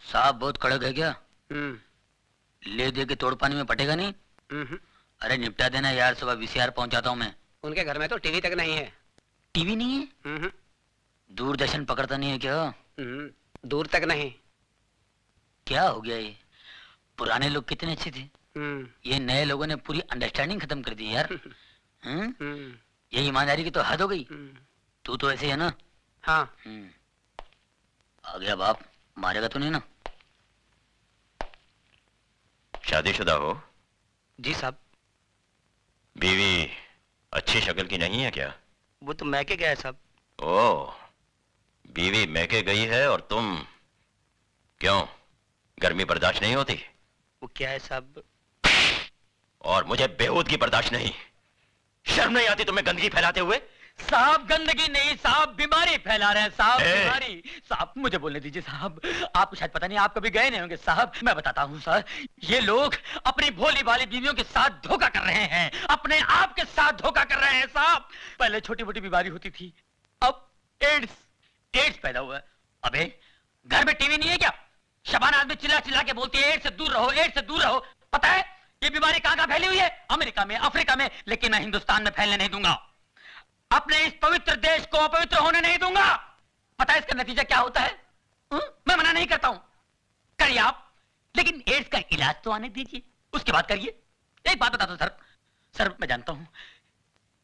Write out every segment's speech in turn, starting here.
साहब बहुत कड़क है क्या? ले दे के तोड़ पानी में पटेगा नहीं? अरे निपटा देना यार, सुबह वीसीआर पहुंचाता हूँ मैं। उनके घर में तो टीवी तक नहीं है। टीवी नहीं है? दूरदर्शन पकड़ता नहीं है क्या? दूर तक नहीं। क्या हो गया ये? पुराने लोग कितने अच्छे थे, ये नए लोगों ने पूरी अंडरस्टैंडिंग खत्म कर दी यार। ये ईमानदारी की तो हद हो गई। तू तो ऐसे है ना? हाँ। आ गया बाप, मारेगा तो नहीं ना? शादीशुदा हो? जी साहब। बीवी अच्छी शक्ल की नहीं है क्या? वो तो मैके गया है साहब। ओह, बीवी मैके गई है और तुम क्यों, गर्मी बर्दाश्त नहीं होती? वो क्या है साहब? और मुझे बेहूदगी बर्दाश्त नहीं। शर्म नहीं आती तुम्हें गंदगी फैलाते हुए? साहब गंदगी नहीं साहब, बीमारी फैला रहे हैं साहब, बीमारी। साहब मुझे बोलने दीजिए साहब, आपको शायद पता नहीं, आप कभी गए नहीं होंगे साहब। मैं बताता हूँ सर, ये लोग अपनी भोली भाली बीवियों के साथ धोखा कर रहे हैं, अपने आप के साथ धोखा कर रहे हैं साहब। पहले छोटी मोटी बीमारी होती थी, अब एड्स पैदा हुआ है। अबे घर में टीवी नहीं है क्या? शबाना आदमी चिल्ला चिल्ला के बोलती है एड्स से दूर रहो, एड्स से दूर रहो। पता है ये बीमारी कहाँ फैली हुई है? अमेरिका में, अफ्रीका में, लेकिन मैं हिंदुस्तान में फैलने नहीं दूंगा। अपने इस पवित्र देश को अपवित्र होने नहीं दूंगा। पता है इसका नतीजा क्या होता है? मैं मना नहीं करता हूं, करिए आप, लेकिन एड्स का इलाज तो आने दीजिए, उसके बाद करिए। एक बात बता दो सर, मैं जानता हूं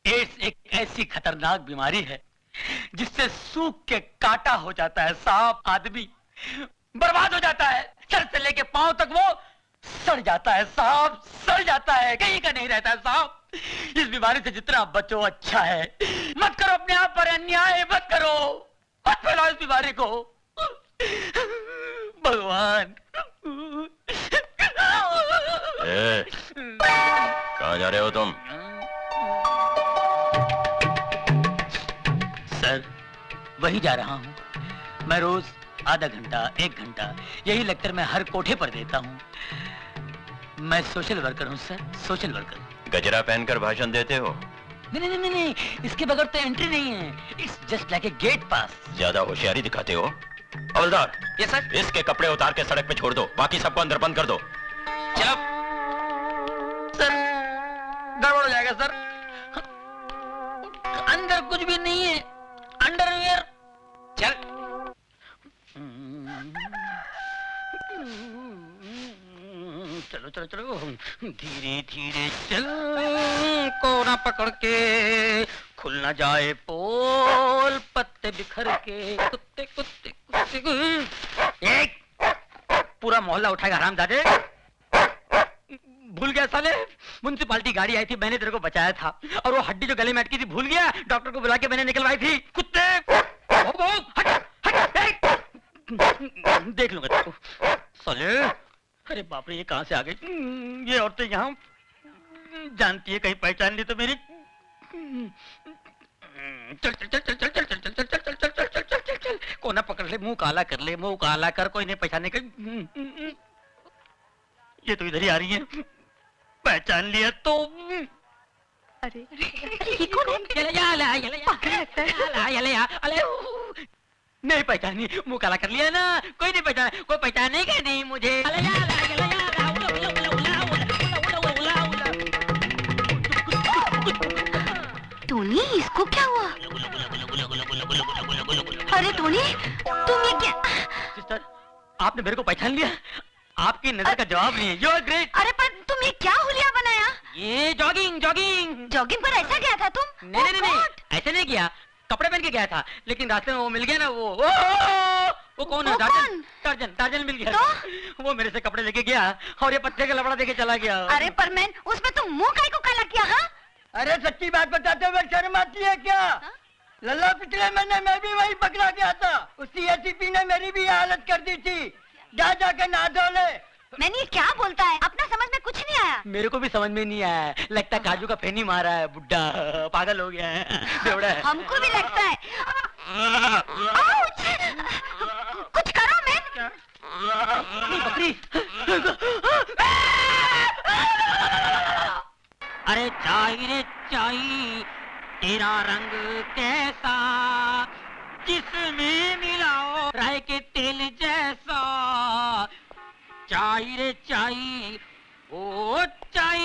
एड्स एक ऐसी खतरनाक बीमारी है जिससे सूख के काटा हो जाता है साहब, आदमी बर्बाद हो जाता है, सर से लेके पांव तक वो सड़ जाता है साहब, सड़ जाता है, कहीं का नहीं रहता है साहब। इस बीमारी से जितना बचो अच्छा है। मत करो अपने आप पर अन्याय, मत करो, मत फैलाओ इस बीमारी को। भगवान। कहाँ जा रहे हो तुम? सर वही जा रहा हूँ, मैं रोज आधा घंटा 1 घंटा यही लेक्चर मैं हर कोठे पर देता हूँ। मैं सोशल वर्कर हूँ सर, सोशल वर्कर। गजरा पहनकर भाषण देते हो? नहीं, इसके बगैर तो एंट्री नहीं है। It's just like a gate pass. ज्यादा होशियारी दिखाते हो। हवलदार, ये सर, इसके कपड़े उतार के सड़क पे छोड़ दो, बाकी सबको अंदर बंद कर दो। चलो सर, गड़बड़ हो जाएगा सर, अंदर कुछ भी नहीं है, अंडरवियर। चल। चलो धीरे धीरे चल, कोना पकड़ के, खुल ना जाए पोल, पत्ते बिखर के, कुत्ते कुत्ते कुत्ते। एक पूरा मोहल्ला उठाएगा हरामजादे। भूल गया साले, म्युनिसिपालिटी गाड़ी आई थी, मैंने तेरे को बचाया था, और वो हड्डी जो गले में अटकी थी भूल गया, डॉक्टर को बुला के मैंने निकलवाई थी। कुत्ते हट, देख लूंगा तेरे को साले। अरे बाप रे, ये कहां से आ गई? ये औरतें यहाँ जानती है, कहीं पहचान ली तो मेरी। चल चल चल चल चल चल चल चल चल चल चल चल चल चल चल चल, कोना पकड़ ले, मुंह काला कर ले, मुंह काला कर, कोई नहीं पहचाने का। ये तो इधर ही आ रही है, पहचान लिया तो। अरे ये कौन है? नहीं पहचानी, मुंह काला कर लिया ना, कोई नहीं पहचाना, कोई पहचानेगा नहीं मुझे। टोनी, इसको क्या हुआ? अरे टोनी, तुम ये क्या? सिस्टर, आपने मेरे को पहचान लिया? आपकी नजर का जवाब नहीं है। You're great। अरे पर तुम ये क्या हुलिया बनाया? ये जॉगिंग पर ऐसा गया था तुम? नहीं, ऐसे नहीं किया, कपड़े पहन के गया था, लेकिन रास्ते में वो मिल गया ना, वो कौन है? टार्जन मिल गया तो? वो मेरे से कपड़े लेके गया और ये पत्ते का लबड़ा देके चला गया। अरे पर मैन, उसमें तुम मुंह काहे को काला किया? हाँ, अरे सच्ची बात बताते हुए शर्म आती है क्या? लल्ला पिछले महीने मैं भी वही पकड़ा गया था, उसी एसीपी ने मेरी भी हालत कर दी थी। जाके नहा धो ले। मैंने ये क्या बोलता है? अपना समझ में कुछ नहीं आया। मेरे को भी समझ में नहीं आया, लगता काजू का फेनी मारा है, बुड्ढा पागल हो गया है, बेवड़ा है। हमको भी लगता है। कुछ करो मैन। बकरी। अरे चाय रे चाय, तेरा रंग कैसा, जिसमें मिलाओ चाय रे चाय, ओ चाय,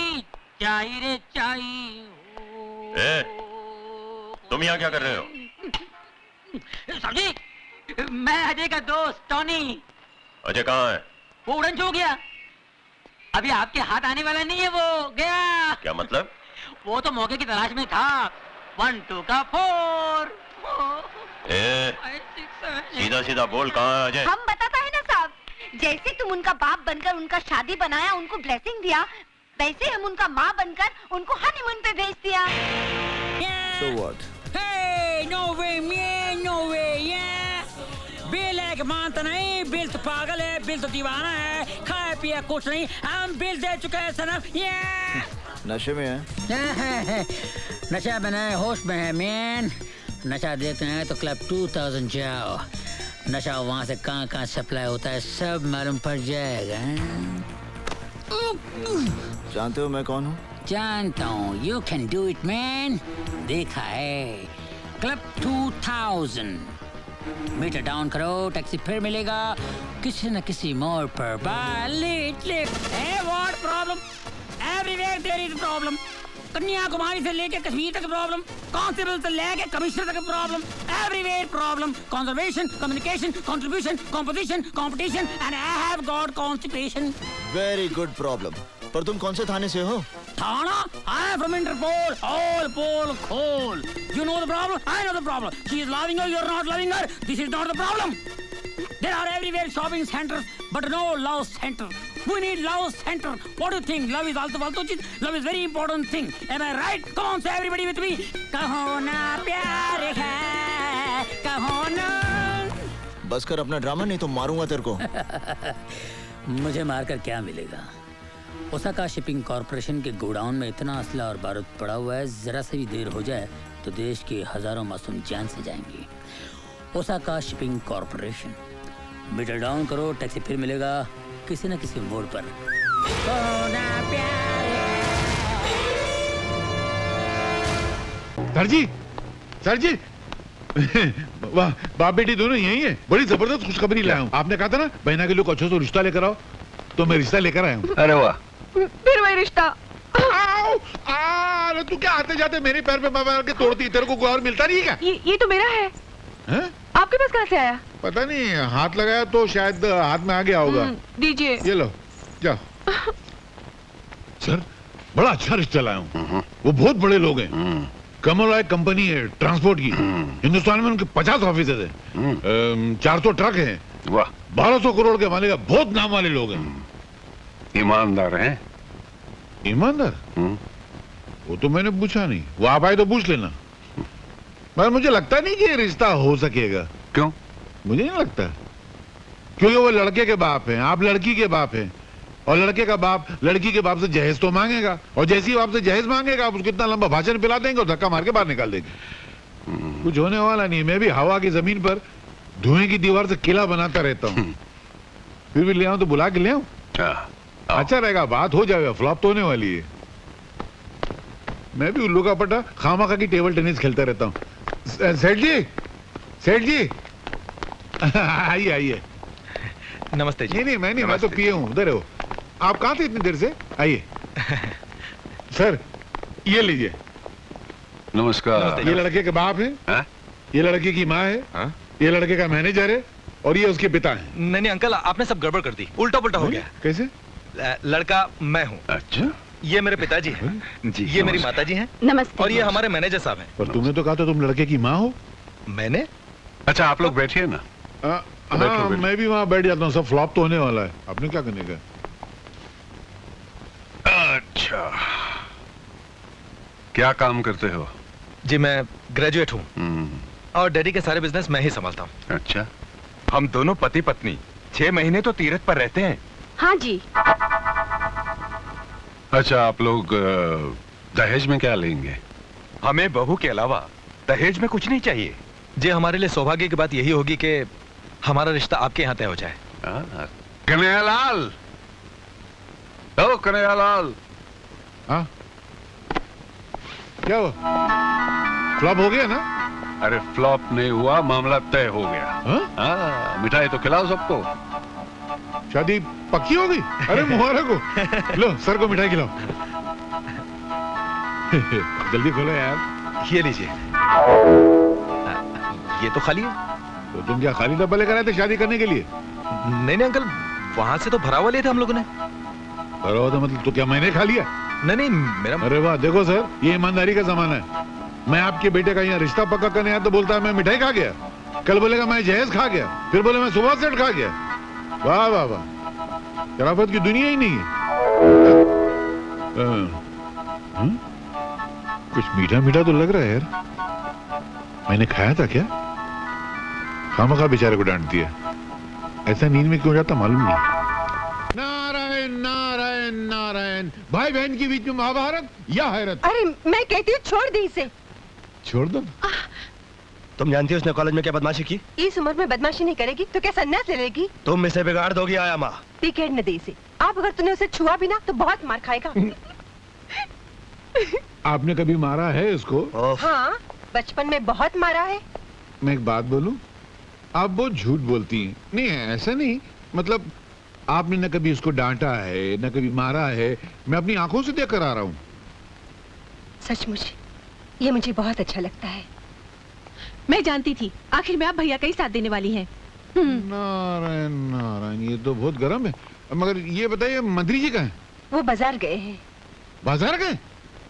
चाय रे चाय। ए, तुम यहाँ क्या कर रहे हो? साहब जी, मैं अजय का दोस्त टॉनी। अजय कहाँ है? वो उड़न छू गया, अभी आपके हाथ आने वाला नहीं है, वो गया। क्या मतलब? वो तो मौके की तलाश में था। 1 2 का 4। ए, सीधा सीधा बोल, कहाँ है अजय? हम बताता है ना साहब, जैसे तुम उनका बाप बनकर उनका शादी बनाया, उनको ब्लेसिंग दिया, वैसे हम उनका माँ बनकर उनको हनीमून पे भेज दिया। So what? Hey, no way, man, no way, yeah. Bill एक मानता नहीं, बिल तो पागल है, बिल तो दीवाना है, खाए पिए कुछ नहीं, हम बिल दे चुके हैं सनम, yeah. नशे में है? नशा में नहीं, होश में है मैन। नशा देखते हैं तो क्लब 2000 जाओ, नशा वहाँ से कहाँ सप्लाई होता है सब मालूम पड़ जाएगा। जानते हो मैं कौन हूँ? जानता हूँ, you can do it man. देखा है क्लब 2000, मीटर डाउन करो, टैक्सी फिर मिलेगा किसी न किसी मोड़ पर। Let what problem? Everywhere there is problem. Kanyakumari से लेके कश्मीर तक प्रॉब्लम, कांस्टेबल से लेके कमिश्नर तक problem, everywhere problem. Conservation, communication, contribution, composition, competition and I have got constipation. Very good problem. पर तुम कौन से थाने से हो? थाना? I am from Interpol, all pole खोल। You know the problem? I know the problem. She is loving her, you are not loving her. This is not the problem. There are everywhere shopping centers, but no love center. We need love center. What do you think? Love is also फालतू चीज. Love is very important thing. Am I right? Come on, say everybody with me. कहो ना प्यार है, कहो ना। बस कर अपना ड्रामा, नहीं तो मारूंगा तेरे को। मुझे मारकर क्या मिलेगा? ओसाका शिपिंग कॉर्पोरेशन के गोडाउन में इतना असला और बारूद पड़ा हुआ है, जरा से भी देर हो जाए तो देश के हजारों मासूम जान से जाएंगे। Osaka shipping corporation, metre down करो, टैक्सी फिर मिलेगा किसी न किसी मोड़ पर। सर जी, सर जी, वाह, बाप बेटी दोनों यही है। बड़ी जबरदस्त खुशखबरी लाया हूँ। आपने कहा था ना बहना के लोग अच्छे से रिश्ता लेकर आओ, तो मैं रिश्ता लेकर आया हूँ। अरे वाह, फिर वही रिश्ता। अरे तू क्या आते जाते मेरे पैर पे मार के तोड़ती? तेरे को कोई और मिलता नहीं क्या? ये तो मेरा है। हैं? आपके पास कहाँ से आया? पता नहीं, हाथ लगाया तो शायद हाथ में आ गया होगा। दीजिए। ये लो, जाओ। सर, बड़ा अच्छा रिश्ता लाया हूँ। वो बहुत बड़े लोग हैं। कमल रॉय कंपनी है ट्रांसपोर्ट की, हिंदुस्तान में उनके 50 ऑफिस है, 400 ट्रक हैं, 1200 करोड़ के मालिक, बहुत नाम वाले लोग हैं। ईमानदार हैं? ईमानदार? वो तो मैंने पूछा नहीं, वो आप आए तो पूछ लेना। मगर मुझे लगता नहीं कि ये रिश्ता हो सकेगा। क्यों? मुझे नहीं लगता, क्योंकि वो लड़के के बाप हैं, आप लड़की के बाप हैं, और लड़के का बाप लड़की के बाप से जहेज तो मांगेगा, और जैसी बाप से जहेज मांगेगा आप उसको इतना लंबा भाषण पिला देंगे और धक्का मार के बाहर निकाल देंगे। कुछ होने वाला नहीं। मैं भी हवा की जमीन पर धुएं की दीवार से किला बनाता रहता हूँ। फिर भी ले आऊं तो बुला के ले आऊं? अच्छा रहेगा, बात हो जाएगा, फ्लॉप तो होने वाली है। मैं भी उल्लू का पटा खामा की टेबल टेनिस खेलता रहता हूँ। सेठ जी, सेठ जी, आइए आइए। नमस्ते जी। नहीं, मैं तो पिए हूँ। उधर हो आप? कहाँ थे इतनी देर से? आइए। सर, ये लीजिए। नमस्कार। ये लड़के के बाप है, ये लड़के की माँ है, ये लड़के का मैनेजर है, और ये उसके पिता है। नहीं आपने सब गड़बड़ कर दी, उल्टा पुल्टा हो गया। कैसे? लड़का मैं हूँ। अच्छा। ये मेरे पिताजी हैं जी, ये मेरी माताजी हैं। नमस्ते। और ये हमारे मैनेजर साहब हैं। पर तुमने तो कहा था तुम लड़के की माँ हो। मैंने? अच्छा, आप लोग बैठिए ना। हाँ, मैं भी वहाँ बैठ जाता हूँ। सब फ्लॉप तो होने वाला है, आपने क्या करने का? अच्छा, क्या काम करते हो? जी मैं ग्रेजुएट हूँ, और डैडी के सारे बिजनेस मैं ही संभालता हूँ। अच्छा, हम दोनों पति पत्नी 6 महीने तो तीरथ पर रहते हैं। हाँ जी। अच्छा, आप लोग दहेज में क्या लेंगे? हमें बहू के अलावा दहेज में कुछ नहीं चाहिए जी। हमारे लिए सौभाग्य की बात यही होगी कि हमारा रिश्ता आपके यहाँ तय हो जाए। कन्हैयालाल, ओ कन्हैयालाल। हाँ, क्या हुआ? फ्लॉप हो गया ना? अरे फ्लॉप नहीं हुआ, मामला तय हो गया। मिठाई तो खिलाओ सबको। शादी पक्की हो गई? अरे मुबारक हो। लो सर को मिठाई खिलाओ। जल्दी खोलो यार। ये लीजिए। ये तो खाली है। तो तुम क्या खाली डब्बा लेकर आए थे शादी करने के लिए? नहीं नहीं अंकल, वहां से तो भरा हुआ लिए थे हम लोगों ने। भरा हुआ था मतलब? तो क्या मैंने खा लिया? नहीं नहीं मेरा। अरे वाह, देखो सर, ये ईमानदारी का जमाना है। मैं आपके बेटे का यहाँ रिश्ता पक्का करने आया तो बोलता है मैं मिठाई खा गया, कल बोलेगा मैं जहेज खा गया, फिर बोले मैं सुबह सेट खा गया। वाह वाह वाह, शराफत की दुनिया ही नहीं है। कुछ मीठा मीठा तो लग रहा है यार। मैंने खाया था क्या? खामखा बेचारे को डांट दिया। ऐसा नींद में क्यों जाता मालूम नहीं। नारायण नारायण नारायण। भाई बहन के बीच में महाभारत या हैरत? अरे मैं कहती हूँ छोड़ दी इसे। छोड़ दो। तुम जानती हो उसने कॉलेज में क्या बदमाशी की? इस उम्र में बदमाशी नहीं करेगी तो क्या सन्यास ले लेगी? तुम इसे बिगाड़ दोगी आया माँ। टिकट न दे इसे। आप अगर तूने उसे छुआ भी ना तो बहुत मार खाएगा। आपने कभी मारा है इसको? हाँ, बचपन में बहुत मारा है। मैं एक बात बोलूं, आप बहुत झूठ बोलती हैं। नहीं ऐसा नहीं, मतलब आपने न कभी उसको डांटा है न कभी मारा है। मैं अपनी आंखों से देख कर आ रहा हूँ। सचमुच ये मुझे बहुत अच्छा लगता है। मैं जानती थी आखिर में आप भैया का ही साथ देने वाली हैं। नारायण नारायण, ये तो बहुत गर्म है। मगर ये बताइए मंत्री जी कहाँ हैं? वो बाजार गए हैं। बाजार गए?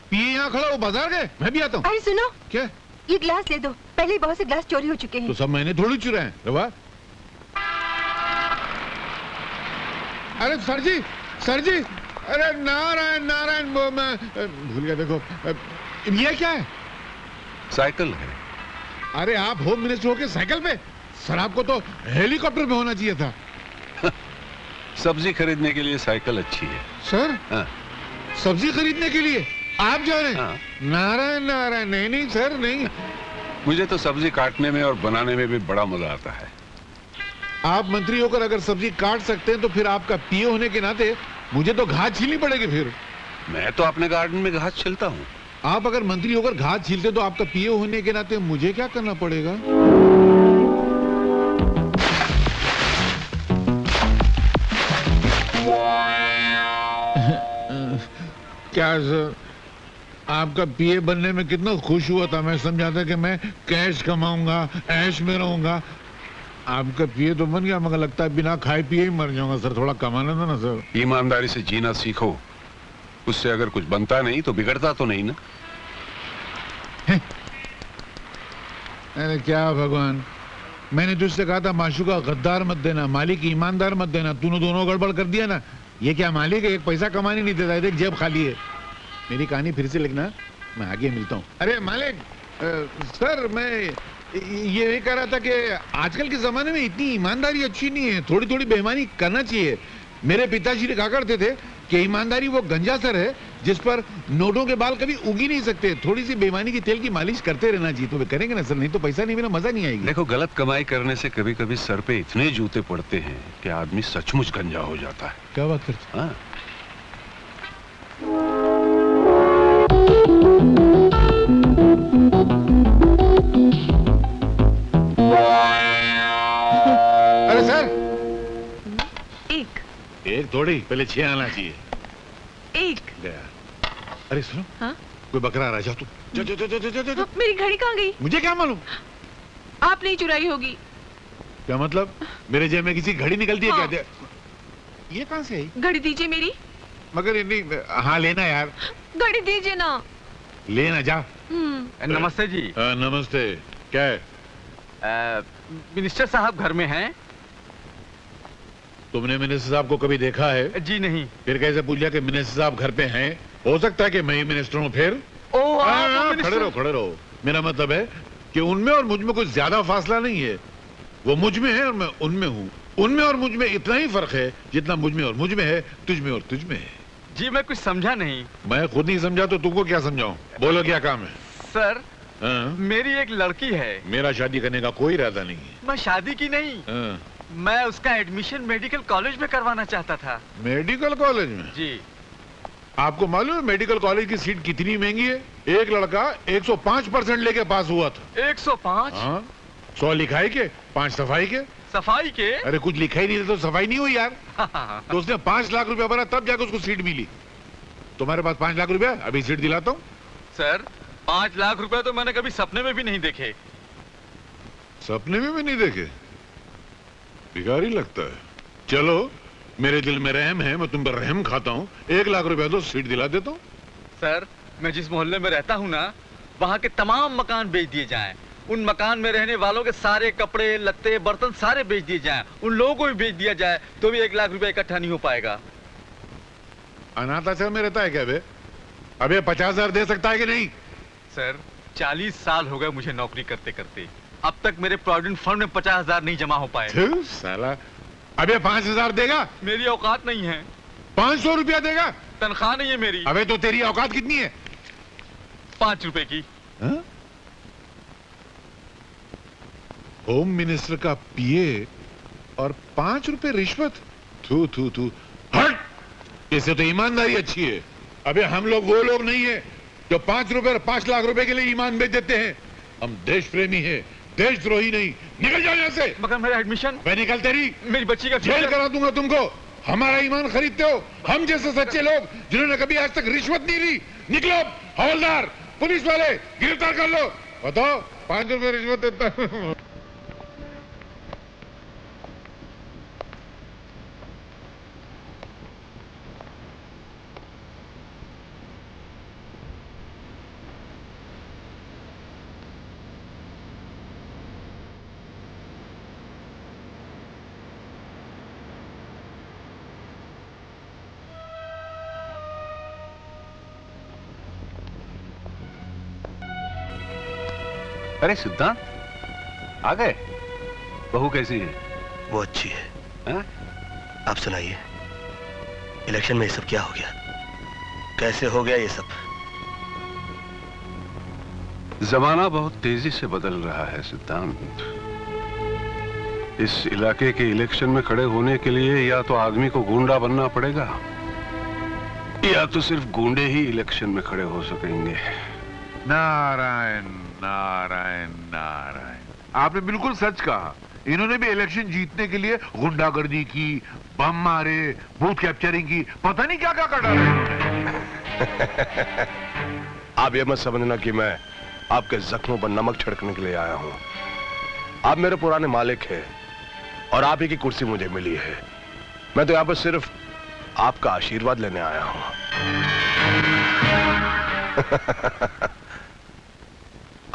पिए यहाँ खड़ा, वो बाजार गए? मैं भी आता हूँ। अरे सुनो, क्या? ये ग्लास ले दो। पहले ही बहुत से ग्लास चोरी हो चुके हैं। तो सब मैंने थोड़ी चुराए हैं। रवा? अरे सर जी, अरे नारायण नारायण, वो मैं भूल गया। देखो ये क्या है? साइकिल है। अरे आप होम मिनिस्टर होके साइकिल पे? सर आपको तो हेलीकॉप्टर में होना चाहिए था। सब्जी खरीदने के लिए साइकिल अच्छी है। सर? हाँ। सब्जी खरीदने के लिए आप जा रहे हैं? हाँ। नारायण नारायण, नहीं सर नहीं। मुझे तो सब्जी काटने में और बनाने में भी बड़ा मजा आता है। आप मंत्री होकर अगर सब्जी काट सकते हैं तो फिर आपका पीए होने के नाते मुझे तो घास छीलनी पड़ेगी। फिर मैं तो अपने गार्डन में घास छिलता हूँ। आप अगर मंत्री होकर घास छीलते तो आपका पीए होने के नाते मुझे क्या करना पड़ेगा? क्या सर, आपका पीए बनने में कितना खुश हुआ था। मैं समझा था कि मैं कैश कमाऊंगा, ऐश में रहूंगा। आपका पीए तो बन गया, मगर लगता है बिना खाए पिए ही मर जाऊंगा। सर थोड़ा कमाना था ना सर। ईमानदारी से जीना सीखो, उससे अगर कुछ बनता नहीं तो बिगड़ता तो नहीं ना। अरे क्या भगवान, मैंने तुझसे कहा था माशूका गद्दार मत देना, मालिक ईमानदार मत देना। तूने दोनों गड़बड़ कर दिया ना। ये क्या मालिक है, एक पैसा कमाने नहीं देता, देख जेब खाली है। मेरी कहानी फिर से लिखना, मैं आगे मिलता हूँ। अरे मालिक, सर मैं ये कह रहा था कि आजकल के जमाने में इतनी ईमानदारी अच्छी नहीं है, थोड़ी थोड़ी बेईमानी करना चाहिए। मेरे पिताजी ने कहा करते थे कि ईमानदारी वो गंजा सर है जिस पर नोटों के बाल कभी उग ही नहीं सकते। थोड़ी सी बेईमानी की तेल की मालिश करते रहना चाहिए। तो वे करेंगे ना सर, नहीं तो पैसा नहीं, मेरा मजा नहीं आएगी। देखो, गलत कमाई करने से कभी कभी सर पे इतने जूते पड़ते हैं कि आदमी सचमुच गंजा हो जाता है। क्या बात करते? हाँ। अरे सर, एक थोड़ी, पहले 6 आना चाहिए। एक गया। अरे सुनो, हाँ? कोई बकरा आ रहा है, जा तू। जा। मेरी घड़ी कहाँ गई? मुझे क्या मालूम? आपने ही चुराई होगी। क्या मतलब? मेरे जेब में किसी घड़ी निकलती है? हाँ। क्या? ये कहाँ से आई? घड़ी दीजिए मेरी। मगर ये नहीं। हाँ लेना यार, घड़ी दीजिए ना। लेना जा। नमस्ते जी। नमस्ते। क्या है? मिनिस्टर साहब घर में हैं? तुमने मिनिस्टर साहब को कभी देखा है? जी नहीं। फिर कैसे पूछ लिया कि मिनिस्टर साहब घर पे हैं? हो सकता है कि मैं ही मिनिस्टर हूँ फिर। खड़े रहो। मेरा मतलब है कि उनमें और मुझ में कुछ ज्यादा फासला नहीं है। वो मुझ में है और मैं उनमें हूँ। उनमें और मुझ में इतना ही फर्क है जितना मुझ में और मुझ में है, तुझ में और तुझ में है। जी मैं कुछ समझा नहीं। मैं खुद नहीं समझा तो तुमको क्या समझाऊं? बोलो क्या काम है? सर, हाँ? मेरी एक लड़की है। मेरा शादी करने का कोई इरादा नहीं है। मैं शादी की नहीं, हाँ। मैं उसका एडमिशन मेडिकल कॉलेज में करवाना चाहता था। मेडिकल कॉलेज में? जी। आपको मालूम है मेडिकल कॉलेज की सीट कितनी महंगी है? एक लड़का 105% लेके पास हुआ था। 105? हाँ, 100 लिखाई के, 5 सफाई के। सफाई के? अरे कुछ लिखा ही नहीं था तो सफाई नहीं हुई यार। तो उसने 5 लाख रुपया भरा तब जाकर उसको सीट मिली। तुम्हारे पास 5 लाख रुपया, अभी सीट दिलाता हूँ। सर 5 लाख रुपए तो मैंने कभी सपने में भी नहीं देखे। सपने में भी नहीं देखे? भिखारी लगता है। चलो मेरे दिल में रहम है, मैं तुम पर रहम खाता हूँ। 1 लाख रुपया दो, सीट दिला देता हूँ। सर मैं जिस मोहल्ले में रहता हूँ ना, वहाँ के तमाम मकान बेच दिए जाएं। उन मकान में रहने वालों के सारे कपड़े लत्ते बर्तन सारे बेच दिए जाएं। उन लोगों को भी बेच दिया जाए तो भी 1 लाख रुपया इकट्ठा नहीं हो पाएगा। अनाथ आश्रम में रहता है क्या बे? अबे 50,000 दे सकता है कि नहीं? सर 40 साल हो गए मुझे नौकरी करते करते, अब तक मेरे प्रोविडेंट फंड में 50,000 नहीं जमा हो पाए। साला, अबे 5,000 देगा? मेरी औकात नहीं है। 500 रुपया देगा? तनख्वाह नहीं है मेरी। अबे तो तेरी औकात कितनी है? 5 रुपए की। हा? होम मिनिस्टर का पीए और 5 रुपए रिश्वत? थू थू थू, हट! इससे तो ईमानदारी अच्छी है। अबे हम लोग वो लोग नहीं है जो 5 रुपए और 5 लाख रुपए के लिए ईमान बेच देते हैं। हम देश प्रेमी है, देशद्रोही नहीं। निकल जाओ यहाँ से। मगर मेरा एडमिशन? मैं निकल, तेरी मेरी बच्ची का जेल करा दूंगा तुमको। हमारा ईमान खरीदते हो? हम जैसे सच्चे लोग जिन्होंने कभी आज तक रिश्वत नहीं ली। निकलो, हवलदार, पुलिस वाले, गिरफ्तार कर लो। बताओ 5 रुपए रिश्वत देता। अरे सिद्धांत आ गए। बहू कैसी है? वो अच्छी है। हा? आप सुनाइए, इलेक्शन में ये सब क्या हो गया? कैसे हो गया ये सब? जमाना बहुत तेजी से बदल रहा है सिद्धांत। इस इलाके के इलेक्शन में खड़े होने के लिए या तो आदमी को गुंडा बनना पड़ेगा या तो सिर्फ गुंडे ही इलेक्शन में खड़े हो सकेंगे। नारायण नारायण नारायण, आपने बिल्कुल सच कहा। इन्होंने भी इलेक्शन जीतने के लिए गुंडागर्दी की, बम मारे, बूथ कैप्चरिंग की, पता नहीं क्या क्या कर डाला इन्होंने। आप ये मत समझना कि मैं आपके जख्मों पर नमक छिड़कने के लिए आया हूं। आप मेरे पुराने मालिक हैं और आप ही की कुर्सी मुझे मिली है। मैं तो यहां पर सिर्फ आपका आशीर्वाद लेने आया हूं।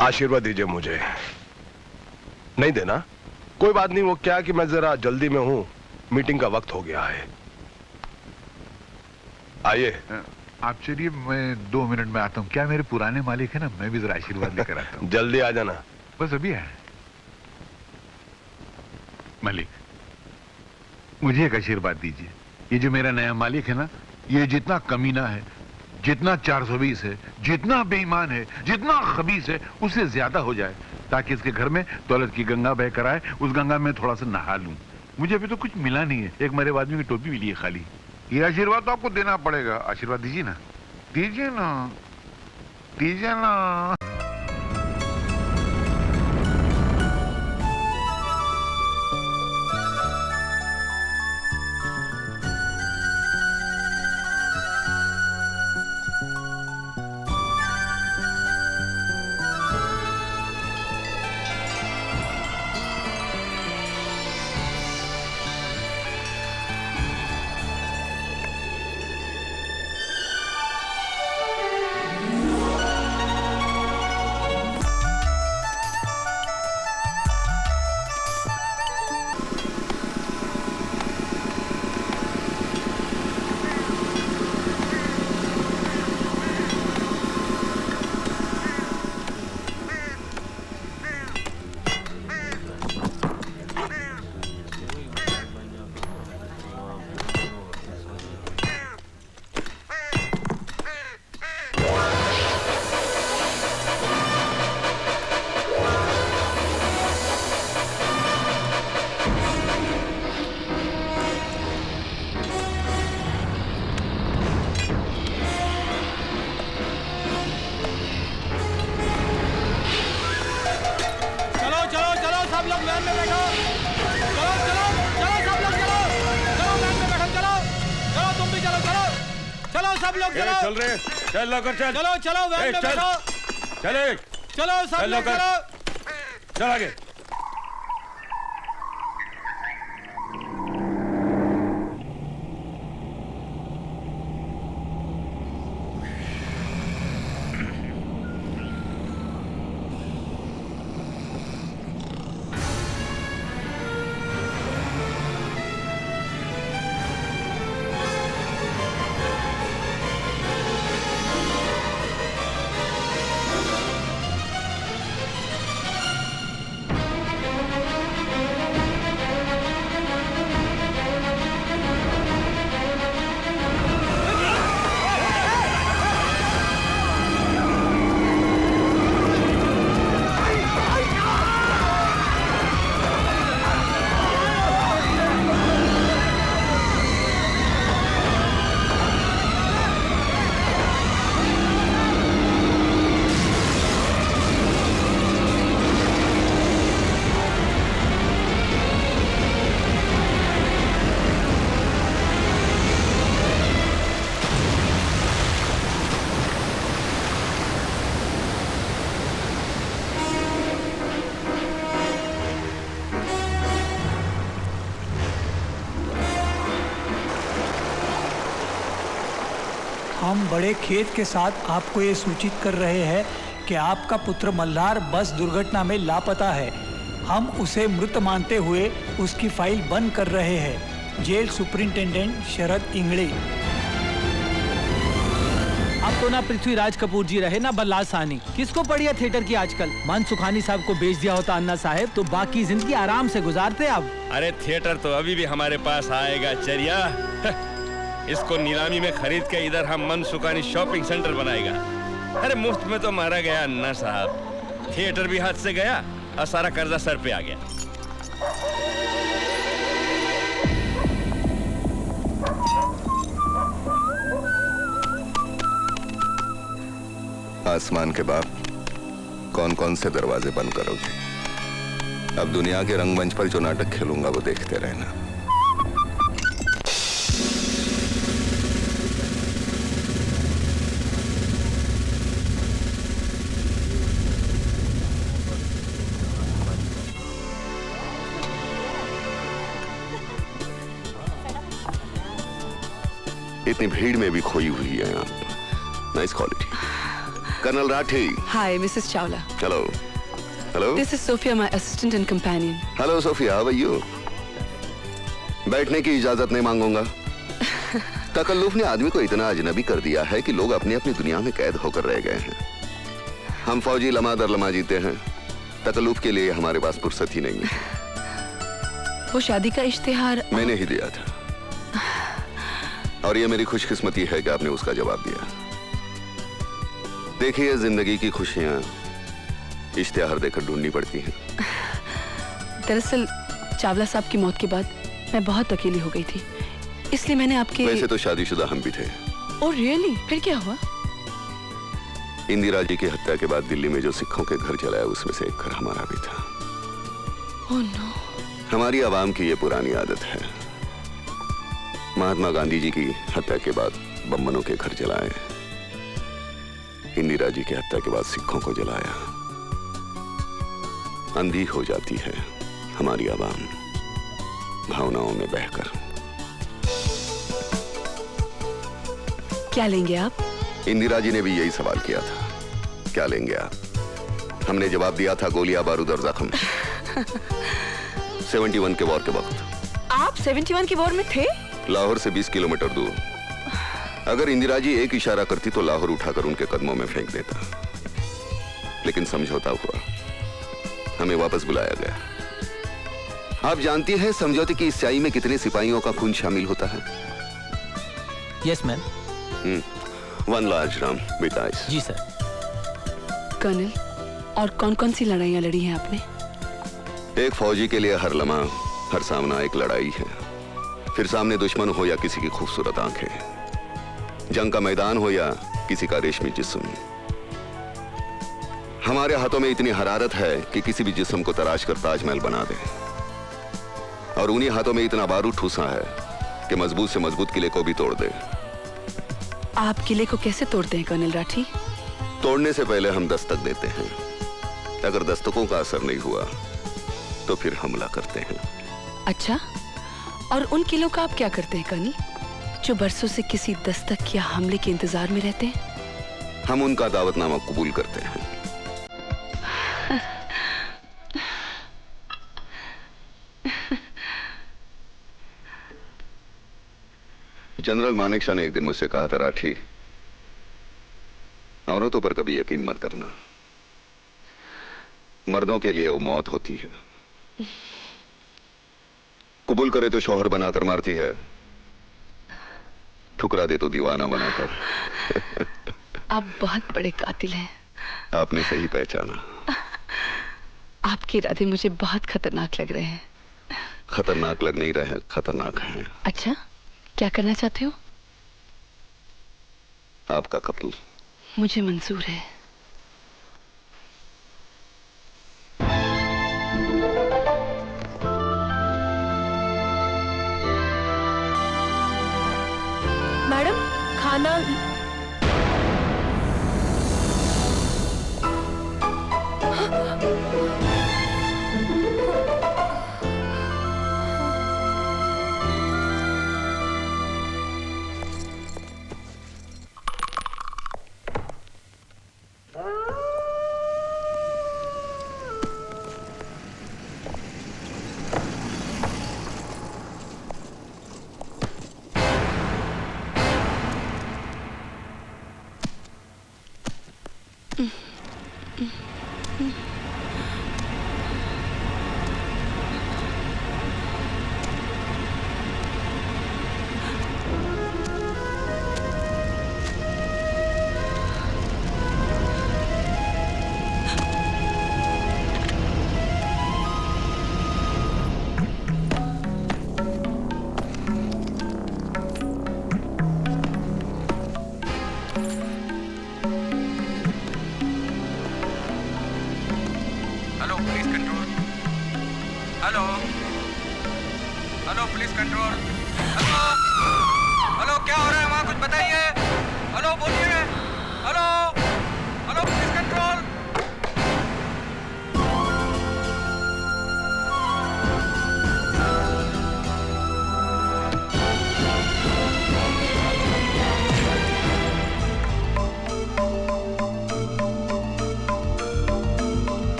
आशीर्वाद दीजिए मुझे। नहीं देना? कोई बात नहीं। वो क्या कि मैं जरा जल्दी में हूं, मीटिंग का वक्त हो गया है। आइए। आप चलिए, मैं 2 मिनट में आता हूँ। क्या मेरे पुराने मालिक है ना, मैं भी जरा आशीर्वाद लेकर आता हूँ। जल्दी आ जाना। बस अभी है। मालिक, मुझे एक आशीर्वाद दीजिए। ये जो मेरा नया मालिक है ना, ये जितना कमीना है, जितना 420 है, जितना बेईमान है, जितना खबीस है, उससे ज्यादा हो जाए, ताकि इसके घर में दौलत की गंगा बह कर आए। उस गंगा में थोड़ा सा नहा लूं। मुझे अभी तो कुछ मिला नहीं है। एक मरे आदमी की टोपी मिली है खाली। ये आशीर्वाद तो आपको देना पड़ेगा। आशीर्वाद दीजिए ना, दीजिए ना, दीजिए ना। सब लोग चलो। चल रहे, चल लौकर चल। चलो चलो वैन में बैठो। चले। चलो सब लोग चलो। चल आगे। हम बड़े खेद के साथ आपको ये सूचित कर रहे हैं कि आपका पुत्र मल्हार बस दुर्घटना में लापता है। हम उसे मृत मानते हुए उसकी फाइल बंद कर रहे हैं। जेल सुपरिंटेंडेंट शरद इंगड़े। अब तो ना पृथ्वीराज कपूर जी रहे ना बल्लाल साहनी, किसको पड़ी है थिएटर की आजकल। मन सुखानी साहब को बेच दिया होता अन्ना साहब तो बाकी जिंदगी आराम से गुजारते अब। अरे थिएटर तो अभी भी हमारे पास आएगा चरिया। इसको नीलामी में खरीद के इधर हम मन सुखानी शॉपिंग सेंटर बनाएगा। अरे मुफ्त में तो मारा गया अन्ना साहब, थिएटर भी हाथ से गया और सारा कर्जा सर पे आ गया। आसमान के बाप, कौन कौन से दरवाजे बंद करोगे? अब दुनिया के रंगमंच पर जो नाटक खेलूंगा वो देखते रहना। इतनी भीड़ में भी खोई हुई है आप। Nice quality. Colonel Rathi. Hi, Mrs. Chawla. Hello. Hello. This is Sophia, my assistant and companion. Hello, Sophia. How are you? बैठने की इजाजत नहीं मांगूंगा। तकल्लुफ ने आदमी को इतना अजनबी कर दिया है कि लोग अपनी अपनी दुनिया में कैद होकर रह गए हैं। हम फौजी लम्हा दर लम्हा जीते हैं, तकल्लुफ के लिए हमारे पास फुर्सत ही नहीं है। वो शादी का इश्तिहार मैंने ही दिया था, और ये मेरी खुशकिस्मती है कि आपने उसका जवाब दिया। देखिए, जिंदगी की खुशियां इश्तिहार देकर ढूंढनी पड़ती हैं। दरअसल चावला साहब की मौत के बाद मैं बहुत अकेली हो गई थी, इसलिए मैंने आपके। वैसे तो शादीशुदा हम भी थे। Oh really? फिर क्या हुआ? इंदिरा जी की हत्या के बाद दिल्ली में जो सिखों के घर जलाया उसमें से एक घर हमारा भी था। Oh no. हमारी आवाम की ये पुरानी आदत है, महात्मा गांधी जी की हत्या के बाद बम्बनों के घर जलाए, इंदिरा जी की हत्या के बाद सिखों को जलाया। अंधी हो जाती है हमारी आवाम भावनाओं में बहकर। क्या लेंगे आप? इंदिरा जी ने भी यही सवाल किया था, क्या लेंगे आप? हमने जवाब दिया था गोलियां, बारूद और जख्म। 71 के वॉर के वक्त। आप 71 की वॉर में थे? लाहौर से 20 किलोमीटर दूर। अगर इंदिरा जी एक इशारा करती तो लाहौर उठाकर उनके कदमों में फेंक देता, लेकिन समझौता हुआ, हमें वापस बुलाया गया। आप जानती हैं समझौते की इस स्याही में कितने सिपाहियों का खून शामिल होता है? Yes ma'am. 1 large drum with ice. जी सर। कर्नल, और कौन कौन सी लड़ाइयां लड़ी हैं आपने? एक फौजी के लिए हर लम्हा, हर सामना एक लड़ाई है। फिर सामने दुश्मन हो या किसी की खूबसूरत आंखें, जंग का मैदान हो या किसी का रेशमी जिस्म, हमारे हाथों में इतनी हरारत है कि किसी भी जिस्म को तराश कर ताजमहल बना दे, और उन्हीं हाथों में इतना बारूद ठूसा है कि मजबूत से मजबूत किले को भी तोड़ दे। आप किले को कैसे तोड़ते हैं कर्नल राठी? तोड़ने से पहले हम दस्तक देते हैं। अगर दस्तकों का असर नहीं हुआ तो फिर हमला करते हैं। अच्छा, और उन किलों का आप क्या करते हैं कर्नल, जो बरसों से किसी दस्तक या हमले के इंतजार में रहते हैं? हम उनका दावतनामा कबूल करते हैं। जनरल मानेकशॉ ने एक दिन मुझसे कहा था, राठी, औरतों पर कभी यकीन मत करना। मर्दों के लिए वो मौत होती है। कबूल करे तो शौहर बनाकर मारती है, ठुकरा दे तो दीवाना बनाकर। आप बहुत बड़े कातिल हैं। आपने सही पहचाना। आपके इरादे मुझे बहुत खतरनाक लग रहे हैं। खतरनाक लग नहीं रहे हैं, खतरनाक हैं। अच्छा, क्या करना चाहते हो? आपका कत्ल। मुझे मंजूर है। मैडम, खाना।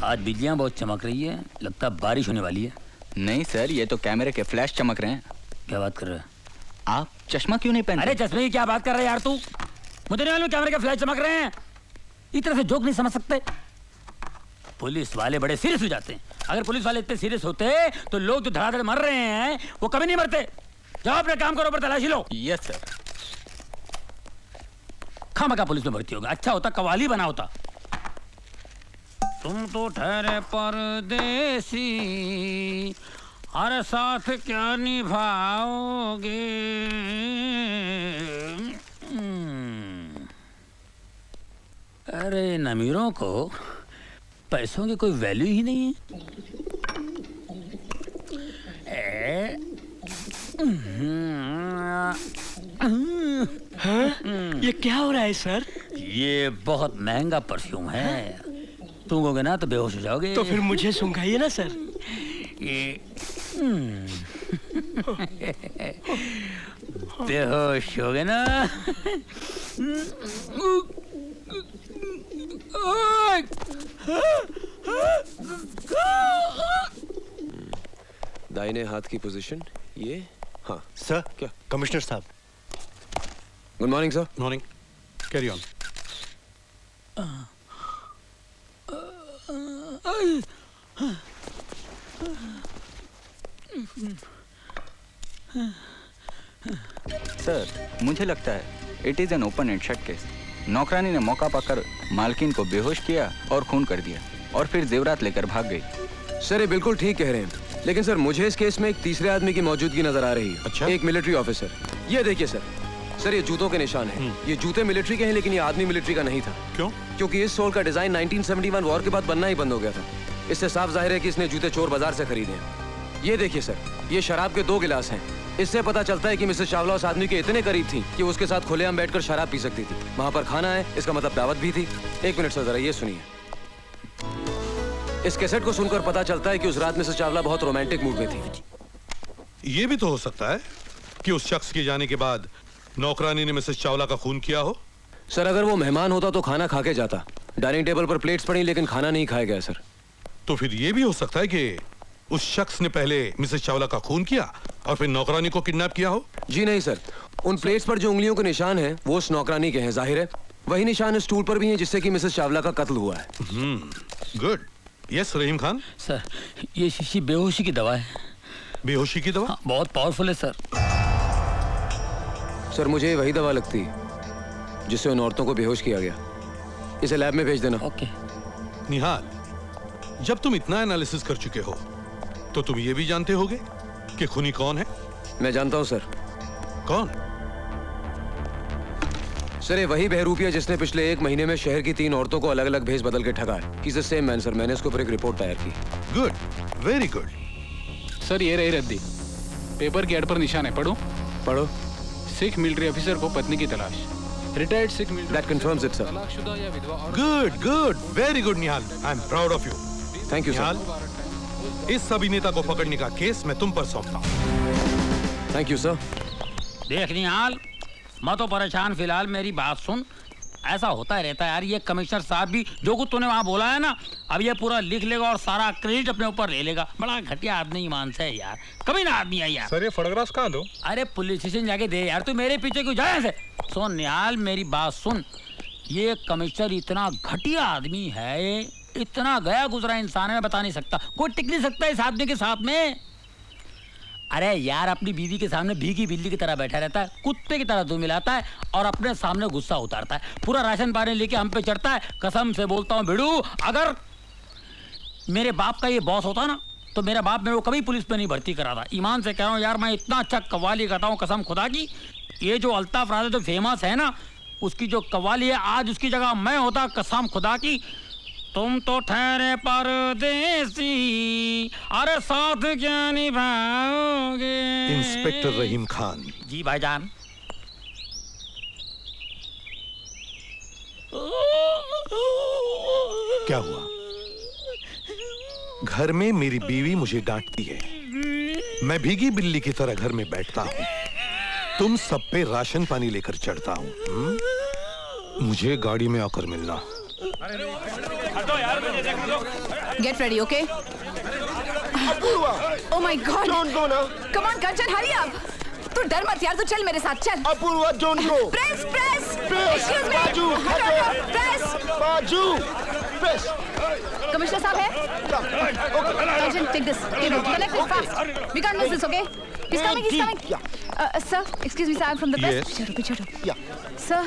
आज बिजलियां बहुत चमक रही है, लगता बारिश होने वाली है। नहीं सर, ये तो कैमरे के फ्लैश चमक रहे हैं। क्या बात कर रहे हैं आप? चश्मा क्यों नहीं पहनते? अरे चश्मे की क्या बात कर रहा है यार तू? मुझे नहीं मालूम कैमरे के फ्लैश चमक रहे हैं। इतना से जोक नहीं समझ सकते। पुलिस वाले बड़े सीरियस हो जाते हैं। अगर पुलिस वाले इतने सीरियस होते तो लोग जो धड़ाधड़ मर रहे हैं वो कभी नहीं मरते। जाओ अपने काम करो, पर तलाशी लो। Yes sir. खामखा पुलिस में भर्ती होगा, अच्छा होता कवाली बना होता। तुम तो ठहरे परदेसी, हर साथ क्या निभाओगे। अरे इन अमीरों को पैसों की कोई वैल्यू ही नहीं है। हाँ? ये क्या हो रहा है सर? ये बहुत महंगा परफ्यूम है, सूंघोगे ना तो बेहोश हो जाओगे। तो फिर मुझे सूंघाइए ना सर। ये बेहोश हो गए ना दाहिने हाथ की पोजीशन ये। हाँ सर। क्या कमिश्नर साहब? Good morning sir. Morning. Carry on. Sir मुझे लगता है it is an open and shut case. नौकरानी ने मौका पाकर मालकिन को बेहोश किया और खून कर दिया और फिर जेवरात लेकर भाग गई। सर ये बिल्कुल ठीक कह रहे हैं, लेकिन सर मुझे इस केस में एक तीसरे आदमी की मौजूदगी नजर आ रही है। अच्छा? एक मिलिट्री ऑफिसर। ये देखिए सर, सर ये जूतों के निशान हैं। ये जूते मिलिट्री के हैं, लेकिन ये आदमी मिलिट्री का नहीं था। क्यों? क्योंकि इस सोल का डिजाइन 1971 वॉर के बाद बनना ही बंद हो गया था। इससे साफ जाहिर है कि इसने जूते चोर बाजार से खरीदे हैं। ये देखिए सर, ये शराब के 2 गिलास हैं। इससे पता चलता है कि मिसेस चावला उस आदमी के इतने करीब थी कि उसके साथ खुलेआम बैठकर शराब पी सकती थी। वहां पर खाना है, इसका मतलब दावत भी थी। 1 मिनट सर, जरा ये सुनिए। इस कैसेट को सुनकर पता चलता है कि उस रात मिसेस चावला बहुत रोमांटिक मूड में थी। ये भी तो हो सकता है कि उस शख्स के जाने के बाद नौकरानी ने मिसेस चावला का खून किया हो। सर अगर वो मेहमान होता तो खाना खा के जाता। डाइनिंग टेबल पर प्लेट्स पड़ी, लेकिन खाना नहीं खाया गया सर। तो फिर ये भी हो सकता है कि उस शख्स ने पहले मिसेस चावला का खून किया और फिर नौकरानी को किडनैप किया हो। जी नहीं सर, उन प्लेट्स पर जो उंगलियों के निशान हैं वो उस नौकरानी के हैं। जाहिर है वही निशान इस स्टूल पर भी हैं जिससे कि मिसेस चावला का कत्ल हुआ है। गुड। यस रहीम खान। सर ये शीशी बेहोशी की दवा है। बेहोशी की दवा? हाँ, बहुत पावरफुल है सर। सर मुझे वही दवा लगती है जिससे उन औरतों को बेहोश किया गया। इसे लैब में भेज देना। ओके। निहाल, जब तुम इतना एनालिसिस कर चुके हो तो तुम ये भी जानते होगे कि खूनी कौन है? मैं जानता हूं सर। कौन? सर ये वही बहरूपिया जिसने पिछले 1 महीने में शहर की 3 औरतों को अलग अलग भेज बदल के ठगा है। He's the same man sir. मैंने इसके ऊपर एक रिपोर्ट तैयार की। Good, very good. सर ये रही रद्दी। पेपर के एड पर निशान है, पढ़ो। पढ़ो। सिख मिलिट्री ऑफिसर को पत्नी की तलाश। Retired Sikh military. That confirms it, sir. तलाकशुदा या विधवा। Good good, very good Nihal. I am proud of you. Thank you Nihal, इस अभिनेता को पकड़ने का केस मैं तुम पर सौंपता हूँ। Thank you sir. देख निहाल, मैं तो परेशान। फिलहाल मेरी बात सुन। ऐसा होता रहता है यार, ये कमिश्नर साहब भी जो कुछ तूने वहाँ बोला है ना, अब ये पूरा लिख लेगा और सारा क्रेडिट अपने ऊपर ले लेगा। बड़ा घटिया आदमी ईमान से है यार, कभी ना आदमी है यार। सर ये फोटोग्राफ्स कहाँ दो? अरे पुलिस स्टेशन जाके दे यार, तू मेरे पीछे क्यों जाए ऐसे? सुन निहाल मेरी बात सुन, ये कमिश्नर इतना घटिया आदमी है, इतना गया गुजरा इंसान है, मैं बता नहीं सकता। कोई टिक नहीं सकता इस आदमी के साथ में। अरे यार अपनी बीवी के सामने भीगी बिल्ली की तरह बैठा रहता है, कुत्ते की तरह दूध मिलाता है और अपने सामने गुस्सा उतारता है। पूरा राशन पानी लेके हम पे चढ़ता है। कसम से बोलता हूँ भिड़ू, अगर मेरे बाप का ये बॉस होता ना तो मेरा बाप मेरे को कभी पुलिस पे नहीं भर्ती करा था। ईमान से कह रहा हूँ यार, मैं इतना अच्छा कव्वाली करता हूँ कसम खुदा की। ये जो अल्ताफ राजा जो फेमस है ना, उसकी जो कव्वाली है, आज उसकी जगह मैं होता कसम खुदा की। तुम तो ठहरे परदेसी, अरे साथ क्या निभाओगे? इंस्पेक्टर रहीम खान। जी भाईजान। क्या हुआ? घर में मेरी बीवी मुझे डांटती है, मैं भीगी बिल्ली की तरह घर में बैठता हूँ, तुम सब पे राशन पानी लेकर चढ़ता हूँ। मुझे गाड़ी में आकर मिलना। Get ready, okay? Oh my God! Don't go now. Come on, Kanchan, hurry up! तू डर मत यार, तू चल मेरे साथ चल। Apoorva, don't go. Press, press. Excuse me. बाजू, हटो, press. बाजू, press. कमिश्नर साहब है? Kanchan, take this. Connect it fast. We can't miss this, okay? He's coming, he's coming. Sir, excuse me, sir, I'm from the press. Yes. पीछे हटो। Sir,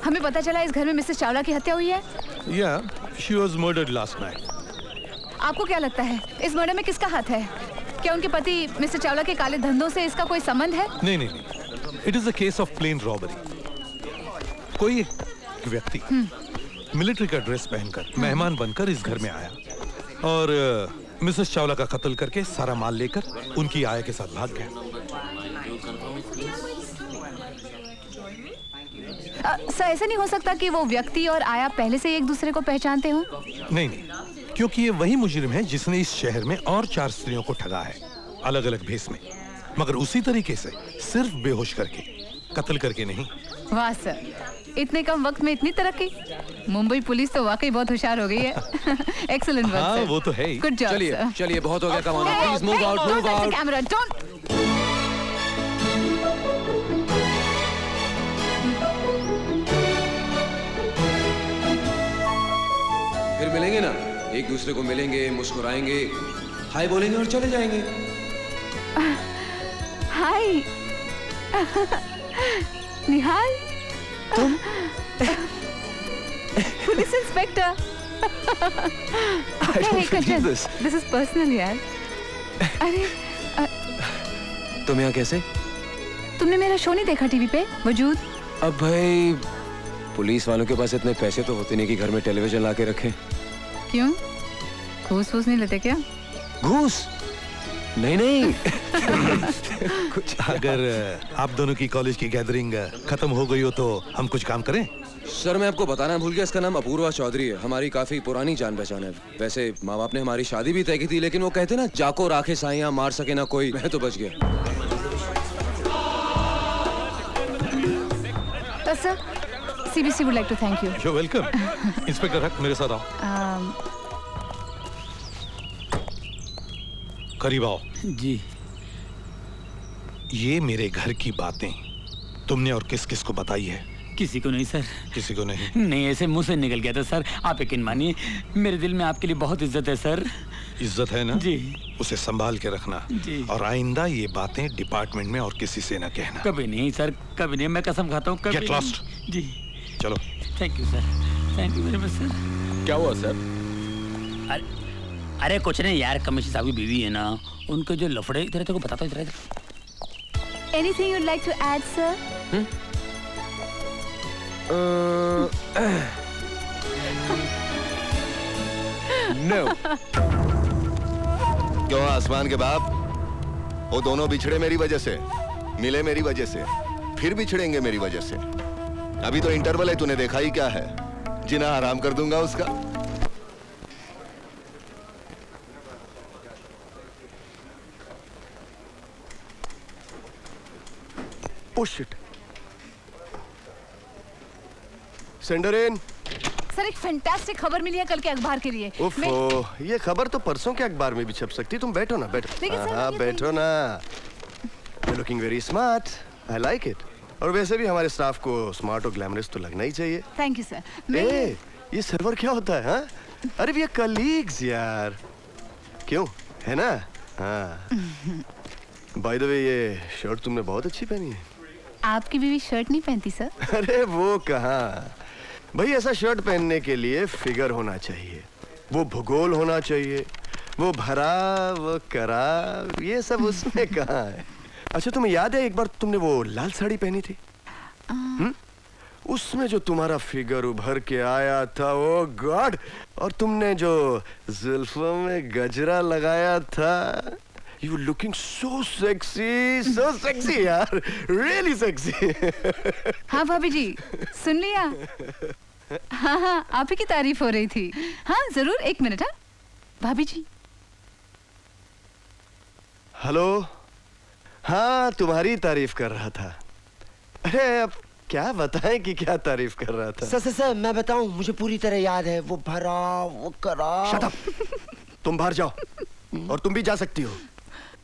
हमें पता चला इस घर में मिसेस चावला की हत्या हुई है। Yeah, she was murdered last night. आपको क्या लगता है इस मर्डर में किसका हाथ है? क्या उनके पति मिस्टर चावला के काले धंधों से इसका कोई संबंध है? नहीं नहीं नहीं, it is a case of plain robbery. कोई एक व्यक्ति मिलिट्री का ड्रेस पहनकर मेहमान बनकर इस घर में आया और मिसेस चावला का कत्ल करके सारा माल लेकर उनकी आया के साथ भाग गया। सर ऐसा नहीं हो सकता कि वो व्यक्ति और आया पहले से एक दूसरे को पहचानते हो? नहीं नहीं, क्योंकि ये वही मुजरिम है जिसने इस शहर में और 4 स्त्रियों को ठगा है, अलग अलग भेस में, मगर उसी तरीके से, सिर्फ बेहोश करके। कत्ल करके नहीं। वाह सर, इतने कम वक्त में इतनी तरक्की। मुंबई पुलिस तो वाकई बहुत होशियार हो गई है। एक्सीलेंट वर्क हाँ, सर। वो तो है ही। गुड जॉब चलिए सर। चलिए, बहुत हो गया कमाना। Please move out, move out. Camera don't. फिर मिलेंगे ना, एक दूसरे को मिलेंगे, मुस्कुराएंगे, हाय बोलेंगे और चले जाएंगे। हाय निहाल, तुम police inspector. This is personal यार। अरे तुम यहाँ कैसे? तुमने मेरा शो नहीं देखा टीवी पे वजूद? अब भाई पुलिस वालों के पास इतने पैसे तो होते नहीं कि घर में टेलीविजन ला के रखें। क्यों, घूस वूस नहीं लेते क्या? घूस? नहीं नहीं। कुछ अगर आप दोनों की कॉलेज की गैदरिंग खत्म हो गई हो तो हम कुछ काम करें? सर मैं आपको बताना भूल गया, इसका नाम अपूर्वा चौधरी है, हमारी काफी पुरानी जान पहचान है। वैसे माँ बाप ने हमारी शादी भी तय की थी, लेकिन वो कहते ना, जाको राखे साइयां मार सके ना कोई। मैं तो बच गया। Sir, CBC would like to thank you. You're welcome. Inspector हक, मेरे साथ आओ। करीब आओ। जी। ये मेरे घर की बातें तुमने और किस किस को बताई है? किसी को नहीं सर। किसी को नहीं? नहीं, ऐसे मुंह से निकल गया था सर। आप यकीन मानिए, मेरे दिल में आपके लिए बहुत इज्जत है सर। इज्जत है ना? जी। उसे संभाल के रखना। जी। और आइंदा ये बातें डिपार्टमेंट में और किसी से ना कहना। कभी नहीं सर, कभी नहीं, मैं कसम खाता हूँ। Get lost. जी। चलो। Thank you sir, thank you very much sir. क्या हुआ सर? अरे कुछ नहीं यार, कमिश्नर साहब की बीवी है ना, उनके जो लफड़े, इधर तेरे को बताता हूँ, इधर। Anything you'd like to add, sir? No. क्यों आसमान के बाप? वो दोनों बिछड़े मेरी वजह से, मिले मेरी वजह से, फिर बिछड़ेंगे मेरी वजह से। अभी तो इंटरवल है, तूने देखा ही क्या है? जिना आराम कर दूंगा उसका। Oh shit. Sender in. Sir, एक फैंटास्टिक खबर मिली है कल के अखबार के लिए। ओफो, ये खबर तो परसों के अखबार में भी छप सकती। तुम बैठो ना, बैठो। हाँ, बैठो ना। You're looking very smart. I like it. और वैसे भी हमारे स्टाफ को स्मार्ट और ग्लैमरस तो लगना ही चाहिए। Thank you sir. ए, ये सर्वर क्या होता है? हाँ? अरे ये कलीग्स यार। क्यों, है ना? हाँ। बाय द वे, ये शर्ट तुमने बहुत अच्छी पहनी है। आपकी बीवी शर्ट नहीं पहनती सर? अरे वो कहाँ भाई, ऐसा शर्ट पहनने के लिए फिगर होना चाहिए, वो भूगोल होना चाहिए, वो भरा वो करा, ये सब उसमें कहाँ है? अच्छा तुम्हें याद है एक बार तुमने वो लाल साड़ी पहनी थी? उसमें जो तुम्हारा फिगर उभर के आया था, ओ गॉड। और तुमने जो जुल्फों में गजरा लगाया था, You looking so sexy यार, really sexy। हाँ भाभी जी, सुन लिया? हाँ, आप ही की तारीफ हो रही थी। हाँ जरूर, एक मिनट। हाँ भाभी जी। हेलो। हाँ, तुम्हारी तारीफ कर रहा था। अरे अब क्या बताएं कि क्या तारीफ कर रहा था? सर मैं बताऊं, मुझे पूरी तरह याद है। वो भरा वो करा। Shut up! तुम बाहर जाओ, और तुम भी जा सकती हो।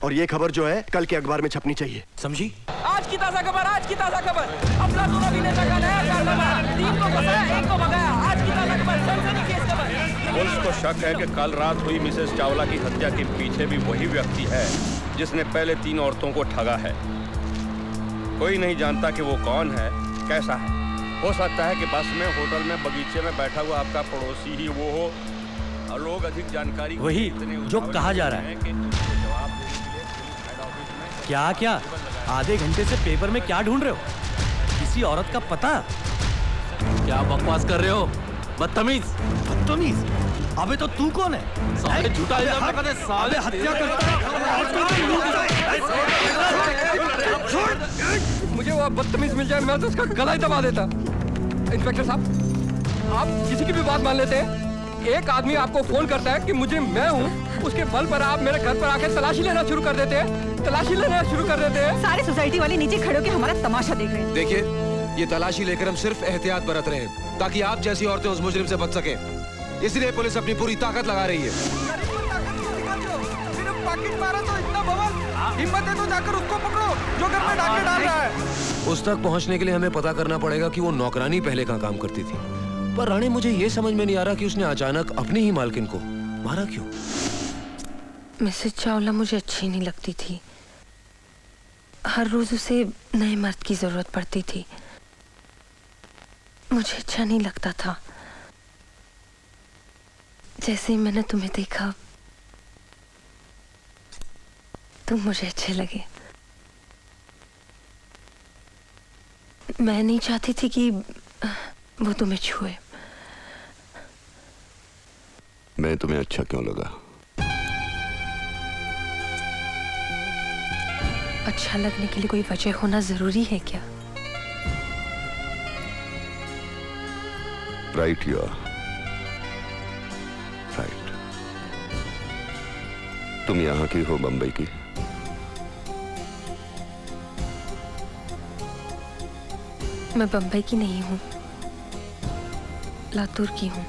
और ये खबर जो है कल के अखबार में छपनी चाहिए, समझी? आज की ताजा खबर, आज की ताजा खबर। अफलातून अभिनेता का नया कारनामा, 3 को फंसाया, 1 को भगाया। आज की ताजा खबर, सनसनीखेज खबर। पुलिस को शक है कि कल रात हुई मिसेस चावला की हत्या के पीछे भी वही व्यक्ति है जिसने पहले 3 औरतों को ठगा है। कोई नहीं जानता कि वो कौन है, कैसा है। हो सकता है कि बस में, होटल में, बगीचे में बैठा हुआ आपका पड़ोसी ही वो हो। और लोग अधिक जानकारी वही जो कहा जा रहा है। क्या आधे घंटे से पेपर में क्या ढूंढ रहे हो? किसी औरत का पता? क्या बकवास कर रहे हो? बदतमीज। अबे तो तू कौन है? साले झूठा इल्जाम लगाते, साले हत्या करता है। मुझे वो बदतमीज मिल जाए, मैं तो उसका गला ही दबा देता। इंस्पेक्टर साहब, आप किसी की भी बात मान लेते हैं। एक आदमी आपको फोन करता है कि मैं हूँ, उसके बल पर आप मेरे घर पर आके तलाशी लेना शुरू कर देते हैं, तलाशी लेना शुरू कर देते हैं। सारे सोसाइटी वाले नीचे खड़े होकर हमारा तमाशा देख रहे हैं। देखिए, ये तलाशी लेकर हम सिर्फ एहतियात बरत रहे हैं ताकि आप जैसी औरतें उस मुजरिम से बच सके। इसलिए पुलिस अपनी पूरी ताकत लगा रही है। सिर्फ पाकिट मारा तो इतना बवाल, हिम्मत है तो जाकर उसको पकड़ो जो घर में डाके डाल रहा है। उस तक पहुंचने के लिए हमें पता करना पड़ेगा कि वो नौकरानी पहले कहाँ काम करती थी। पर रानी, मुझे ये समझ में नहीं आ रहा कि उसने अचानक अपनी ही मालकिन को मारा क्यों? मिसेस चावला मुझे अच्छी नहीं लगती थी। हर रोज उसे नए मर्द की जरूरत पड़ती थी। मुझे अच्छा नहीं लगता था। जैसे ही मैंने तुम्हें देखा, तुम मुझे अच्छे लगे। मैं नहीं चाहती थी कि वो तुम्हें छुए। मैं तुम्हें अच्छा क्यों लगा? अच्छा लगने के लिए कोई वजह होना जरूरी है क्या? Right, you are right. तुम यहाँ की हो, बंबई की? मैं बंबई की नहीं हूँ, लातूर की हूँ,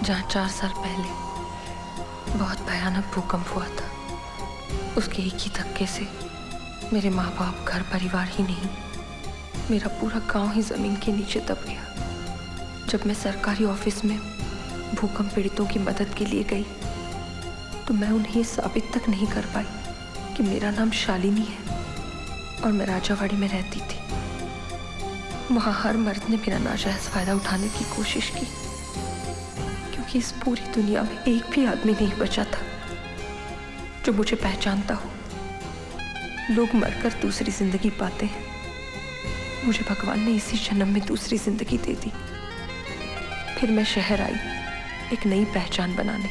जहाँ 4 साल पहले बहुत भयानक भूकंप हुआ था। उसके एक ही धक्के से मेरे माँ बाप, घर परिवार ही नहीं, मेरा पूरा गांव ही जमीन के नीचे दब गया। जब मैं सरकारी ऑफिस में भूकंप पीड़ितों की मदद के लिए गई तो मैं उन्हें ये साबित तक नहीं कर पाई कि मेरा नाम शालिनी है और मैं राजावाड़ी में रहती थी। वहां हर मर्द ने मेरा नाजायज फायदा उठाने की कोशिश की, क्योंकि इस पूरी दुनिया में एक भी आदमी नहीं बचा था जो मुझे पहचानता हो। लोग मरकर दूसरी जिंदगी पाते हैं, मुझे भगवान ने इसी जन्म में दूसरी जिंदगी दे दी। फिर मैं शहर आई एक नई पहचान बनाने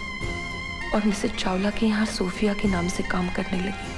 और मिसेस चावला के यहाँ सोफिया के नाम से काम करने लगी।